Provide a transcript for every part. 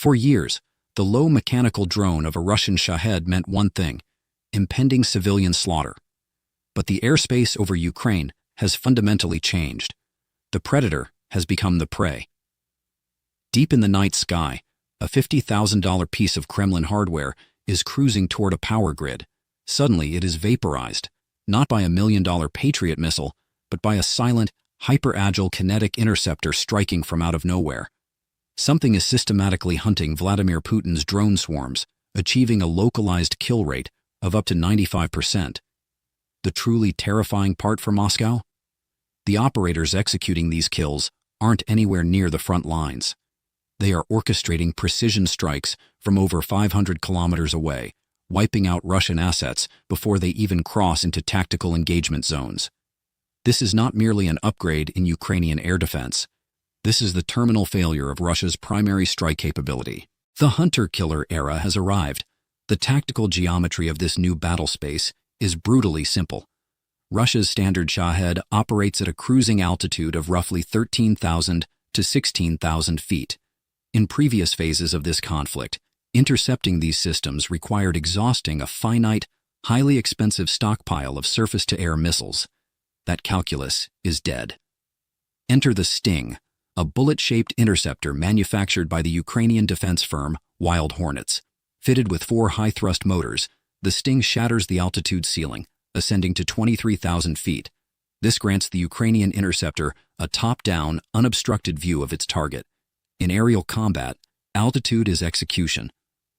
For years, the low mechanical drone of a Russian Shahed meant one thing: impending civilian slaughter. But the airspace over Ukraine has fundamentally changed. The predator has become the prey. Deep in the night sky, a $50,000 piece of Kremlin hardware is cruising toward a power grid. Suddenly it is vaporized, not by a $1 million Patriot missile, but by a silent, hyper-agile kinetic interceptor striking from out of nowhere. Something is systematically hunting Vladimir Putin's drone swarms, achieving a localized kill rate of up to 95%. The truly terrifying part for Moscow? The operators executing these kills aren't anywhere near the front lines. They are orchestrating precision strikes from over 500 kilometers away, wiping out Russian assets before they even cross into tactical engagement zones. This is not merely an upgrade in Ukrainian air defense. This is the terminal failure of Russia's primary strike capability. The hunter-killer era has arrived. The tactical geometry of this new battle space is brutally simple. Russia's standard Shahed operates at a cruising altitude of roughly 13,000 to 16,000 feet. In previous phases of this conflict, intercepting these systems required exhausting a finite, highly expensive stockpile of surface-to-air missiles. That calculus is dead. Enter the Sting, a bullet-shaped interceptor manufactured by the Ukrainian defense firm Wild Hornets. Fitted with 4 high-thrust motors, the Sting shatters the altitude ceiling, ascending to 23,000 feet. This grants the Ukrainian interceptor a top-down, unobstructed view of its target. In aerial combat, altitude is execution.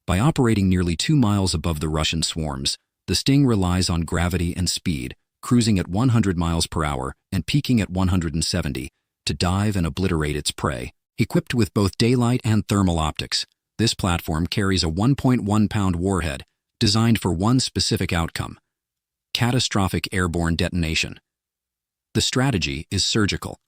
By operating nearly 2 miles above the Russian swarms, the Sting relies on gravity and speed, cruising at 100 miles per hour and peaking at 170, to dive and obliterate its prey. Equipped with both daylight and thermal optics, this platform carries a 1.1-pound warhead designed for one specific outcome: catastrophic airborne detonation. The strategy is surgical.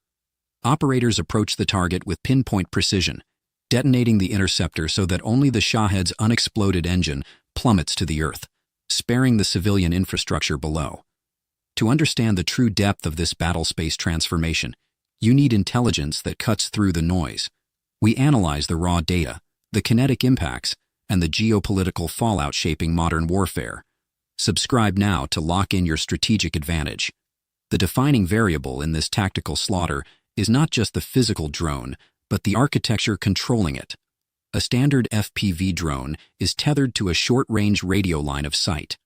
Operators approach the target with pinpoint precision, detonating the interceptor so that only the Shahed's unexploded engine plummets to the earth, sparing the civilian infrastructure below. To understand the true depth of this battle space transformation, you need intelligence that cuts through the noise. We analyze the raw data, the kinetic impacts, and the geopolitical fallout shaping modern warfare. Subscribe now to lock in your strategic advantage. The defining variable in this tactical slaughter is not just the physical drone, but the architecture controlling it. A standard FPV drone is tethered to a short-range radio line of sight.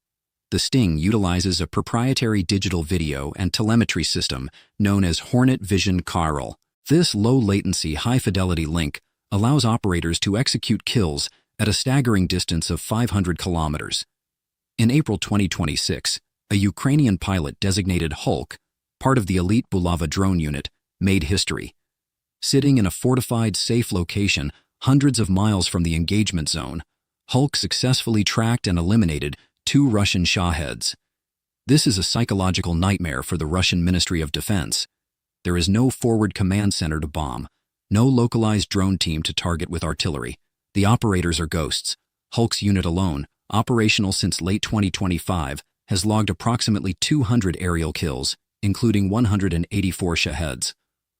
The Sting utilizes a proprietary digital video and telemetry system known as Hornet Vision Chiral. This low-latency, high-fidelity link allows operators to execute kills at a staggering distance of 500 kilometers. In April 2026, a Ukrainian pilot designated Hulk, part of the elite Bulava drone unit, made history. Sitting in a fortified, safe location hundreds of miles from the engagement zone, Hulk successfully tracked and eliminated 2 Russian Shaheds. This is a psychological nightmare for the Russian Ministry of Defense. There is no forward command center to bomb, no localized drone team to target with artillery. The operators are ghosts. Hulk's unit alone, operational since late 2025, has logged approximately 200 aerial kills, including 184 Shaheds.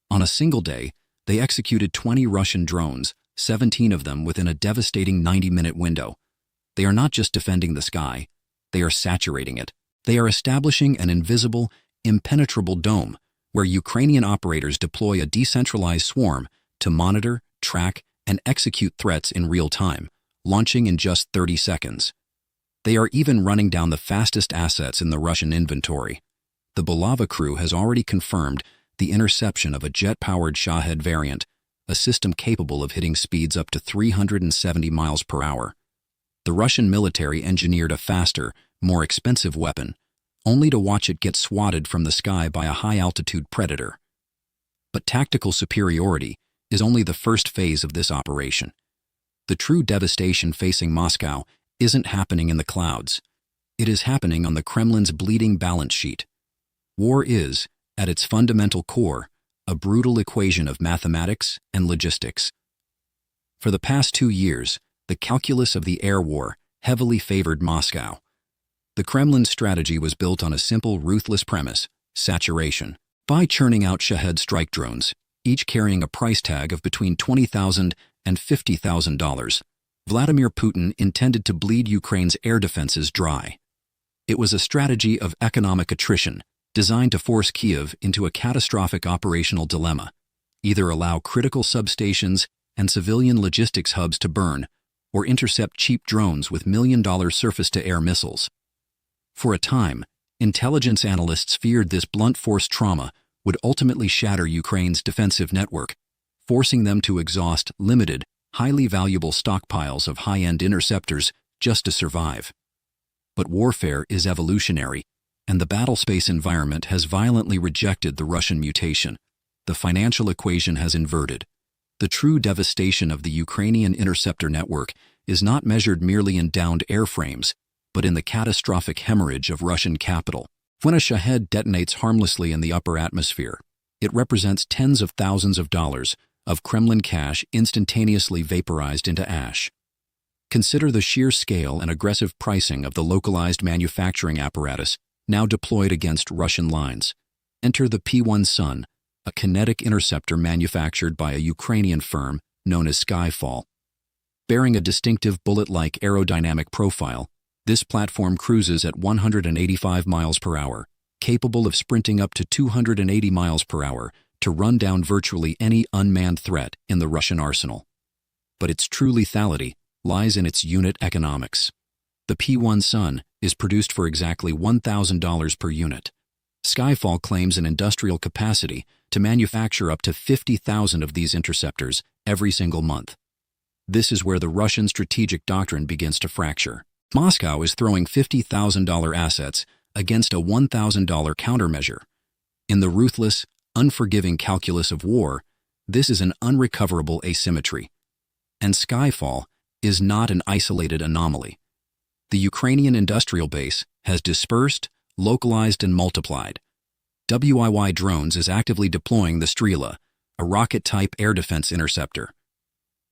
On a single day, they executed 20 Russian drones, 17 of them within a devastating 90-minute window. They are not just defending the sky, they are saturating it. They are establishing an invisible, impenetrable dome where Ukrainian operators deploy a decentralized swarm to monitor, track, and execute threats in real time, launching in just 30 seconds. They are even running down the fastest assets in the Russian inventory. The Bulava crew has already confirmed the interception of a jet-powered Shahed variant, a system capable of hitting speeds up to 370 miles per hour. The Russian military engineered a faster, more expensive weapon, only to watch it get swatted from the sky by a high-altitude predator. But tactical superiority is only the first phase of this operation. The true devastation facing Moscow isn't happening in the clouds. It is happening on the Kremlin's bleeding balance sheet. War is, at its fundamental core, a brutal equation of mathematics and logistics. For the past 2 years, the calculus of the air war heavily favored Moscow. The Kremlin's strategy was built on a simple, ruthless premise: saturation. By churning out Shahed strike drones, each carrying a price tag of between $20,000 and $50,000. Vladimir Putin intended to bleed Ukraine's air defenses dry. It was a strategy of economic attrition, designed to force Kyiv into a catastrophic operational dilemma: either allow critical substations and civilian logistics hubs to burn, or intercept cheap drones with million-dollar surface-to-air missiles. For a time, intelligence analysts feared this blunt force trauma would ultimately shatter Ukraine's defensive network, forcing them to exhaust limited, highly valuable stockpiles of high-end interceptors just to survive. But warfare is evolutionary, and the battlespace environment has violently rejected the Russian mutation. The financial equation has inverted. The true devastation of the Ukrainian interceptor network is not measured merely in downed airframes, but in the catastrophic hemorrhage of Russian capital. When a Shahed detonates harmlessly in the upper atmosphere, it represents tens of thousands of dollars of Kremlin cash instantaneously vaporized into ash. Consider the sheer scale and aggressive pricing of the localized manufacturing apparatus now deployed against Russian lines. Enter the P-1 Sun, a kinetic interceptor manufactured by a Ukrainian firm known as Skyfall. Bearing a distinctive bullet-like aerodynamic profile, this platform cruises at 185 miles per hour, capable of sprinting up to 280 miles per hour to run down virtually any unmanned threat in the Russian arsenal. But its true lethality lies in its unit economics. The P-1 Sun is produced for exactly $1,000 per unit. Skyfall claims an industrial capacity to manufacture up to 50,000 of these interceptors every single month. This is where the Russian strategic doctrine begins to fracture. Moscow is throwing $50,000 assets against a $1,000 countermeasure. In the ruthless, unforgiving calculus of war, this is an unrecoverable asymmetry. And Skyfall is not an isolated anomaly. The Ukrainian industrial base has dispersed, localized, and multiplied. WIY Drones is actively deploying the Strela, a rocket-type air defense interceptor.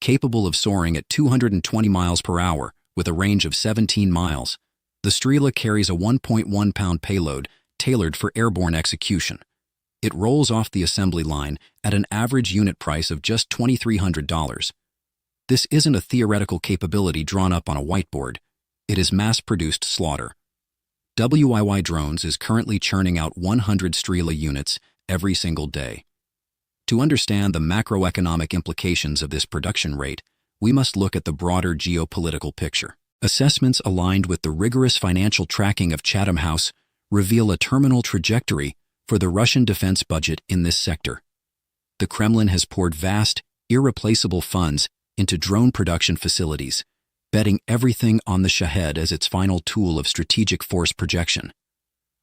Capable of soaring at 220 miles per hour with a range of 17 miles, the Strela carries a 1.1-pound payload tailored for airborne execution. It rolls off the assembly line at an average unit price of just $2,300. This isn't a theoretical capability drawn up on a whiteboard. It is mass-produced slaughter. WIY Drones is currently churning out 100 Strela units every single day. To understand the macroeconomic implications of this production rate, we must look at the broader geopolitical picture. Assessments aligned with the rigorous financial tracking of Chatham House reveal a terminal trajectory for the Russian defense budget in this sector. The Kremlin has poured vast, irreplaceable funds into drone production facilities, betting everything on the Shahed as its final tool of strategic force projection.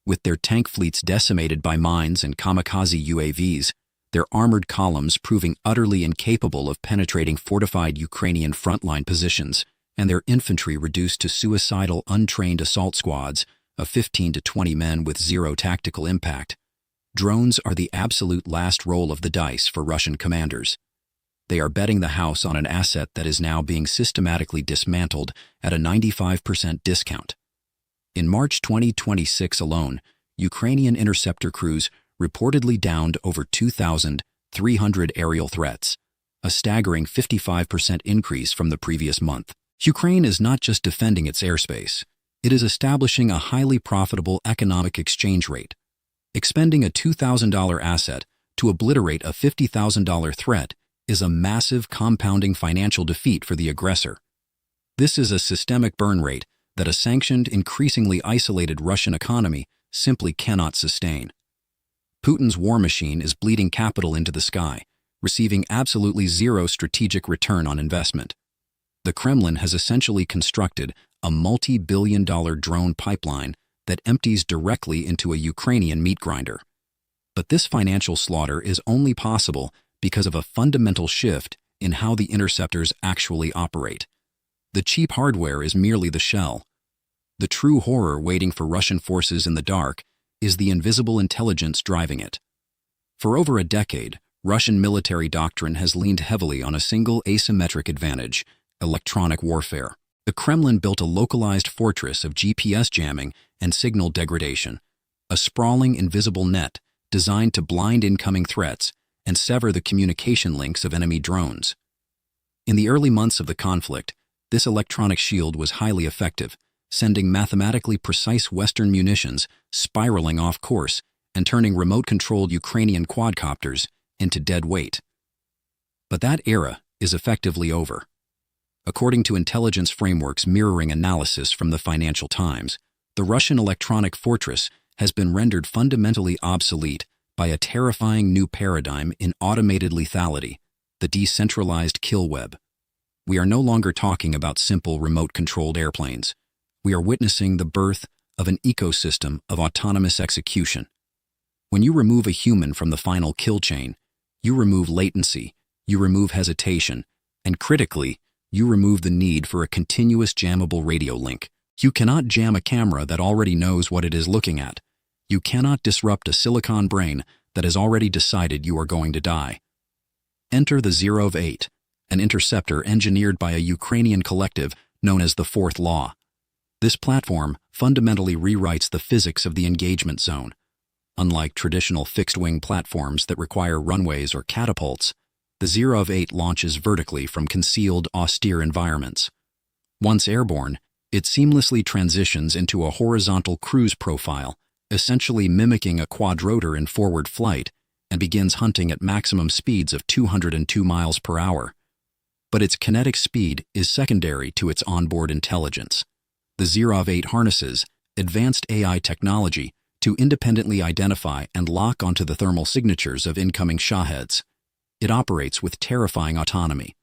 With their tank fleets decimated by mines and kamikaze UAVs, their armored columns proving utterly incapable of penetrating fortified Ukrainian frontline positions, and their infantry reduced to suicidal, untrained assault squads of 15 to 20 men with zero tactical impact, drones are the absolute last roll of the dice for Russian commanders. They are betting the house on an asset that is now being systematically dismantled at a 95% discount. In March 2026 alone, Ukrainian interceptor crews reportedly downed over 2,300 aerial threats, a staggering 55% increase from the previous month. Ukraine is not just defending its airspace, it is establishing a highly profitable economic exchange rate. Expending a $2,000 asset to obliterate a $50,000 threat is a massive compounding financial defeat for the aggressor. This is a systemic burn rate that a sanctioned, increasingly isolated Russian economy simply cannot sustain. Putin's war machine is bleeding capital into the sky, receiving absolutely zero strategic return on investment. The Kremlin has essentially constructed a multi-billion-dollar drone pipeline that empties directly into a Ukrainian meat grinder. But this financial slaughter is only possible because of a fundamental shift in how the interceptors actually operate. The cheap hardware is merely the shell. The true horror waiting for Russian forces in the dark is the invisible intelligence driving it. For over a decade, Russian military doctrine has leaned heavily on a single asymmetric advantage: electronic warfare. The Kremlin built a localized fortress of GPS jamming and signal degradation, a sprawling invisible net designed to blind incoming threats and sever the communication links of enemy drones. In the early months of the conflict, this electronic shield was highly effective, sending mathematically precise Western munitions spiraling off course and turning remote-controlled Ukrainian quadcopters into dead weight. But that era is effectively over. According to intelligence frameworks mirroring analysis from the Financial Times, the Russian electronic fortress has been rendered fundamentally obsolete by a terrifying new paradigm in automated lethality, the decentralized kill web. We are no longer talking about simple remote-controlled airplanes. We are witnessing the birth of an ecosystem of autonomous execution. When you remove a human from the final kill chain, you remove latency, you remove hesitation, and critically, you remove the need for a continuous jammable radio link. You cannot jam a camera that already knows what it is looking at. You cannot disrupt a silicon brain that has already decided you are going to die. Enter the 0 of 8, an interceptor engineered by a Ukrainian collective known as the Fourth Law. This platform fundamentally rewrites the physics of the engagement zone. Unlike traditional fixed-wing platforms that require runways or catapults, the 0 of 8 launches vertically from concealed, austere environments. Once airborne, it seamlessly transitions into a horizontal cruise profile, essentially mimicking a quadrotor in forward flight, and begins hunting at maximum speeds of 202 miles per hour. But its kinetic speed is secondary to its onboard intelligence. The 0 of 8 harnesses advanced AI technology to independently identify and lock onto the thermal signatures of incoming Shaheds. It operates with terrifying autonomy.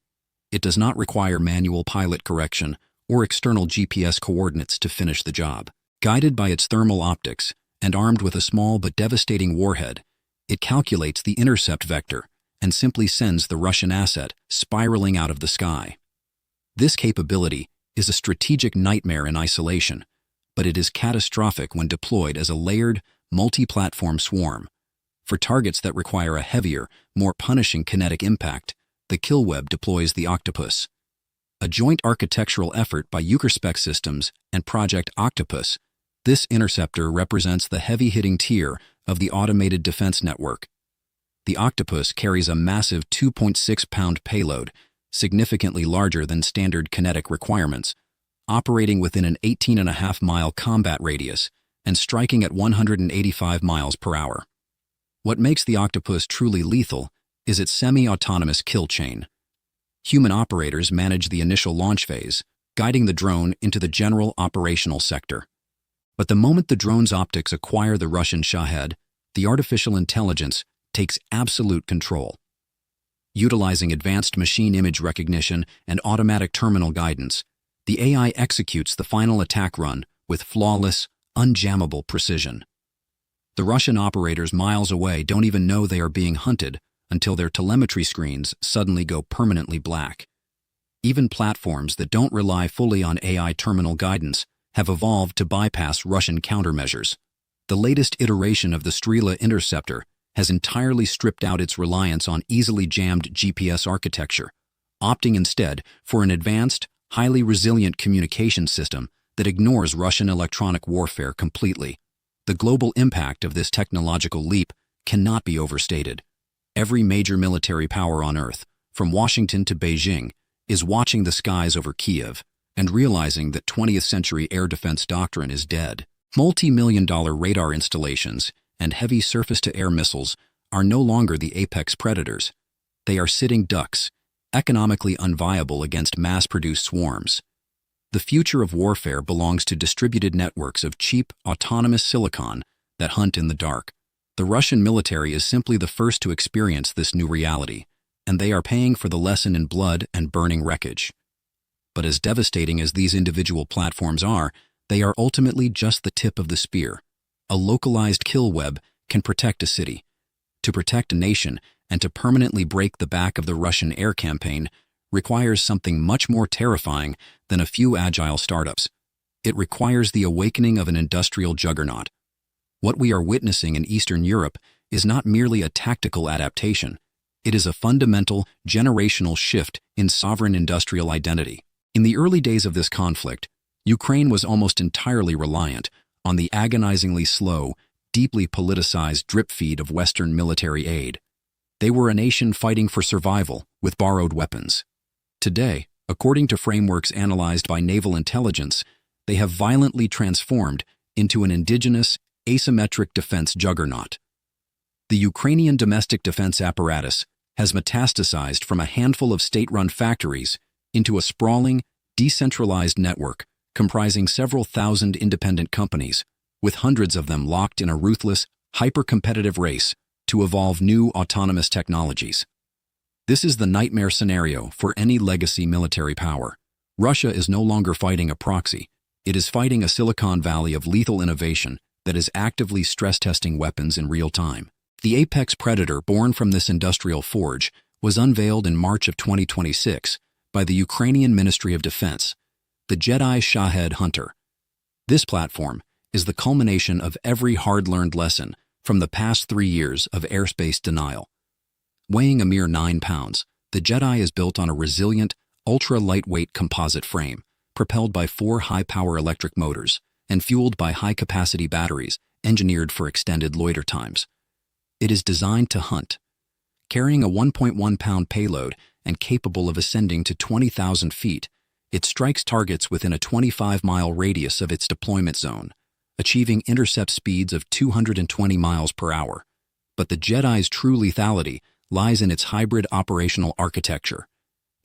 It does not require manual pilot correction or external GPS coordinates to finish the job. Guided by its thermal optics and armed with a small but devastating warhead, it calculates the intercept vector and simply sends the Russian asset spiraling out of the sky. This capability is a strategic nightmare in isolation, but it is catastrophic when deployed as a layered, multi-platform swarm. For targets that require a heavier, more punishing kinetic impact, the kill web deploys the Octopus. A joint architectural effort by Ukrspec Systems and Project Octopus, this interceptor represents the heavy-hitting tier of the automated defense network. The Octopus carries a massive 2.6-pound payload, significantly larger than standard kinetic requirements, operating within an 18.5-mile combat radius and striking at 185 miles per hour. What makes the Octopus truly lethal is its semi-autonomous kill chain. Human operators manage the initial launch phase, guiding the drone into the general operational sector. But the moment the drone's optics acquire the Russian Shahed, the artificial intelligence takes absolute control. Utilizing advanced machine image recognition and automatic terminal guidance, the AI executes the final attack run with flawless, unjammable precision. The Russian operators miles away don't even know they are being hunted until their telemetry screens suddenly go permanently black. Even platforms that don't rely fully on AI terminal guidance have evolved to bypass Russian countermeasures. The latest iteration of the Strela interceptor has entirely stripped out its reliance on easily jammed GPS architecture, opting instead for an advanced, highly resilient communication system that ignores Russian electronic warfare completely. The global impact of this technological leap cannot be overstated. Every major military power on Earth, from Washington to Beijing, is watching the skies over Kiev and realizing that 20th-century air defense doctrine is dead. Multi-million-dollar radar installations and heavy surface-to-air missiles are no longer the apex predators. They are sitting ducks, economically unviable against mass-produced swarms. The future of warfare belongs to distributed networks of cheap, autonomous silicon that hunt in the dark. The Russian military is simply the first to experience this new reality, and they are paying for the lesson in blood and burning wreckage. But as devastating as these individual platforms are, they are ultimately just the tip of the spear. A localized kill web can protect a city. To protect a nation and to permanently break the back of the Russian air campaign requires something much more terrifying than a few agile startups. It requires the awakening of an industrial juggernaut. What we are witnessing in Eastern Europe is not merely a tactical adaptation. It is a fundamental, generational shift in sovereign industrial identity. In the early days of this conflict, Ukraine was almost entirely reliant on the agonizingly slow, deeply politicized drip feed of Western military aid. They were a nation fighting for survival with borrowed weapons. Today, according to frameworks analyzed by naval intelligence, they have violently transformed into an indigenous, asymmetric defense juggernaut. The Ukrainian domestic defense apparatus has metastasized from a handful of state-run factories into a sprawling, decentralized network comprising several thousand independent companies, with hundreds of them locked in a ruthless, hyper-competitive race to evolve new autonomous technologies. This is the nightmare scenario for any legacy military power. Russia is no longer fighting a proxy. It is fighting a Silicon Valley of lethal innovation that is actively stress-testing weapons in real time. The apex predator born from this industrial forge was unveiled in March of 2026 by the Ukrainian Ministry of Defense, the Jedi Shahed Hunter. This platform is the culmination of every hard-learned lesson from the past 3 years of airspace denial. Weighing a mere 9 pounds, the Jedi is built on a resilient, ultra-lightweight composite frame, propelled by 4 high-power electric motors and fueled by high-capacity batteries engineered for extended loiter times. It is designed to hunt, carrying a 1.1-pound payload and capable of ascending to 20,000 feet. It strikes targets within a 25-mile radius of its deployment zone, achieving intercept speeds of 220 miles per hour. But the Jedi's true lethality lies in its hybrid operational architecture.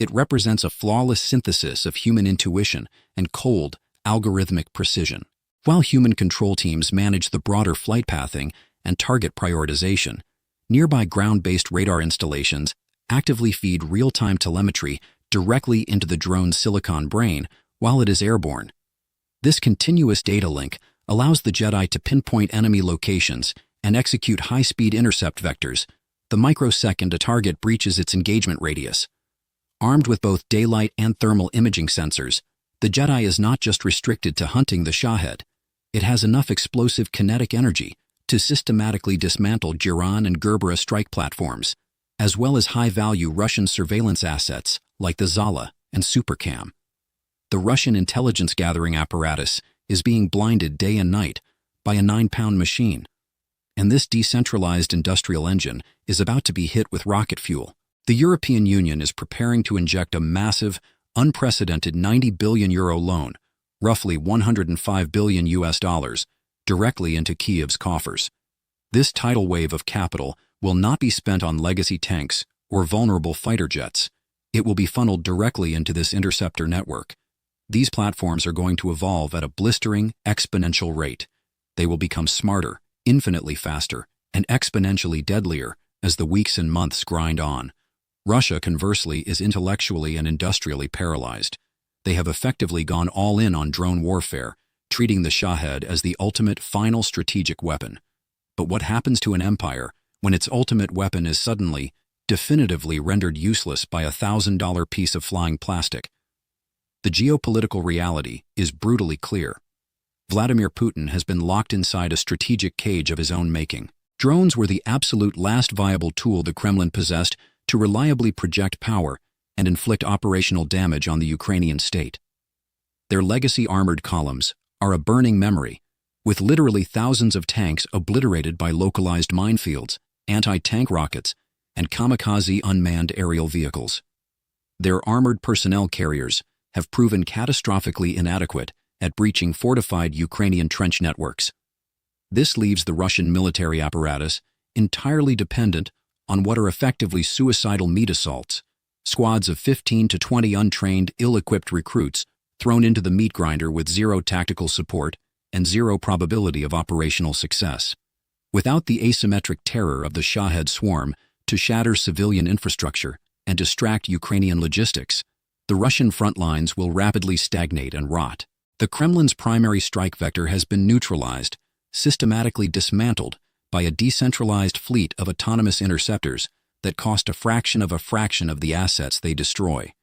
It represents a flawless synthesis of human intuition and cold, algorithmic precision. While human control teams manage the broader flight pathing and target prioritization, nearby ground-based radar installations actively feed real-time telemetry directly into the drone's silicon brain while it is airborne. This continuous data link allows the Jedi to pinpoint enemy locations and execute high-speed intercept vectors the microsecond a target breaches its engagement radius. Armed with both daylight and thermal imaging sensors, the Jedi is not just restricted to hunting the Shahed. It has enough explosive kinetic energy to systematically dismantle Giran and Gerbera strike platforms, as well as high-value Russian surveillance assets like the Zala and Supercam. The Russian intelligence-gathering apparatus is being blinded day and night by a 9-pound machine, and this decentralized industrial engine is about to be hit with rocket fuel. The European Union is preparing to inject a massive, unprecedented €90 billion loan, roughly $105 billion US, directly into Kiev's coffers. This tidal wave of capital will not be spent on legacy tanks or vulnerable fighter jets. It will be funneled directly into this interceptor network. These platforms are going to evolve at a blistering, exponential rate. They will become smarter, infinitely faster, and exponentially deadlier as the weeks and months grind on. Russia, conversely, is intellectually and industrially paralyzed. They have effectively gone all in on drone warfare, treating the Shahed as the ultimate final strategic weapon. But what happens to an empire when its ultimate weapon is suddenly, definitively rendered useless by a $1,000 piece of flying plastic? The geopolitical reality is brutally clear. Vladimir Putin has been locked inside a strategic cage of his own making. Drones were the absolute last viable tool the Kremlin possessed to reliably project power and inflict operational damage on the Ukrainian state. Their legacy armored columns are a burning memory, with literally thousands of tanks obliterated by localized minefields, anti-tank rockets, and kamikaze unmanned aerial vehicles. Their armored personnel carriers have proven catastrophically inadequate at breaching fortified Ukrainian trench networks. This leaves the Russian military apparatus entirely dependent on what are effectively suicidal meat assaults, squads of 15 to 20 untrained, ill-equipped recruits thrown into the meat grinder with zero tactical support and zero probability of operational success. Without the asymmetric terror of the Shahed swarm to shatter civilian infrastructure and distract Ukrainian logistics, the Russian front lines will rapidly stagnate and rot. The Kremlin's primary strike vector has been neutralized, systematically dismantled by a decentralized fleet of autonomous interceptors that cost a fraction of the assets they destroy.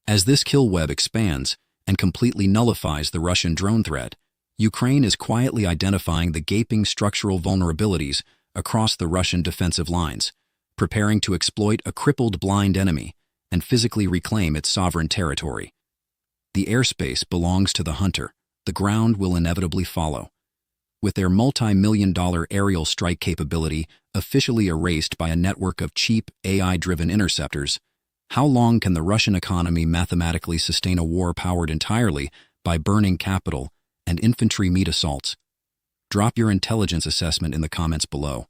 As this kill web expands and completely nullifies the Russian drone threat, Ukraine is quietly identifying the gaping structural vulnerabilities across the Russian defensive lines, preparing to exploit a crippled blind enemy and physically reclaim its sovereign territory. The airspace belongs to the hunter. The ground will inevitably follow. With their multi-million-dollar aerial strike capability officially erased by a network of cheap, AI-driven interceptors, How long can the Russian economy mathematically sustain a war powered entirely by burning capital and infantry meat assaults? Drop your intelligence assessment in the comments below.